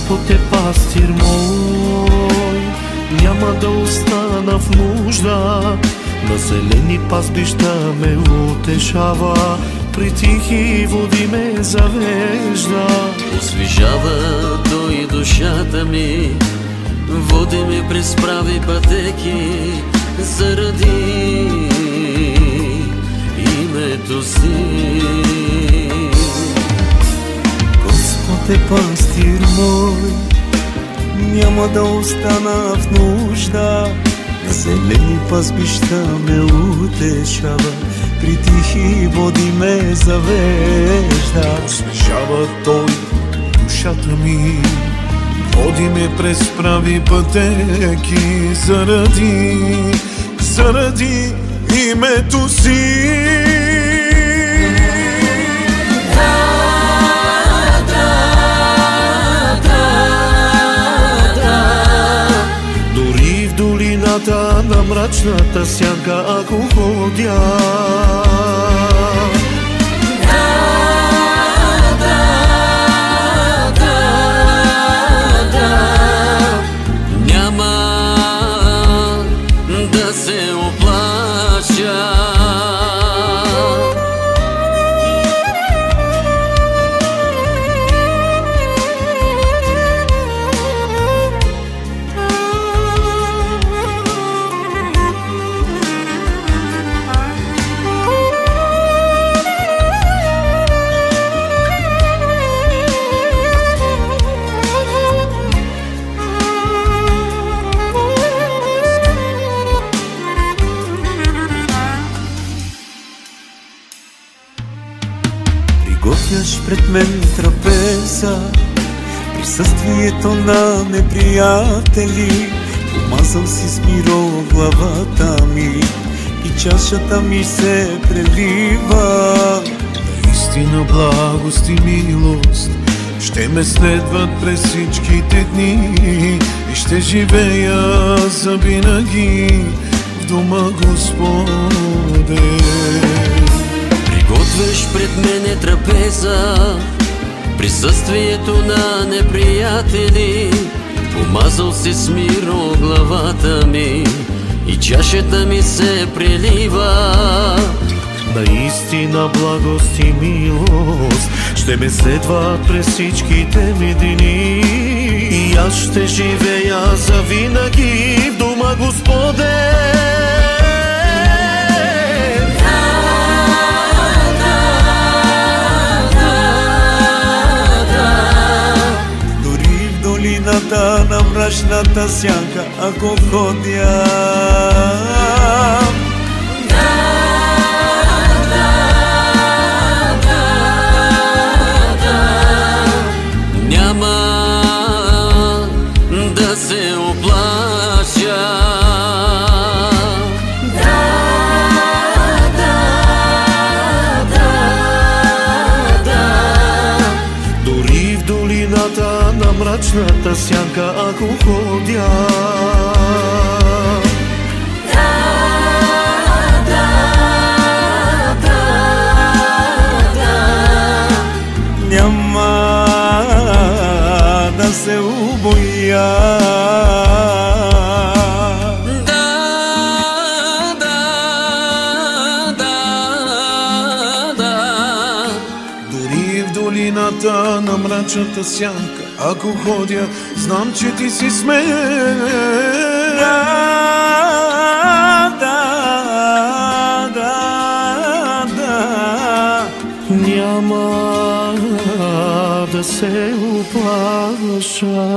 Господ е пастир мой, няма да остана в нужда. На зелени пазбища ме утешава, при тихи води ме завежда. Освежава Той душата ми, води ме през прави пътеки, заради името си. Господ е пастир мой, няма да остана в нужда. На зелени пазбища ме утешава, при тихи води ме завежда. Освежава Той душата ми, води ме през прави пътеки, заради името си. Дори в долината на мрачната сянка, ако ходя, няма да се оплача. Приготвяш пред мен трапеза, присъствието на неприятели. Помазал си с миро главата ми и чашата ми се прелива. Наистина благост и милост ще ме следват през всичките дни и ще живея завинаги в дома Господен. Приготвяш пред мене трапеза, присъствието на неприятели. Помазал си с миро главата ми и чашата ми се прелива. наистина благост и милост ще ме следват през всичките ми дни. И аз ще живея завинаги в дома Господен. На мрачната сянка, ако ходя, няма да се оплача. Дори в долината на мрачната сянка, ако ходя, няма да се убоя. Дори в долината на мрачната сянка, ако ходя, знам, че ти си с мен. няма да се оплаша.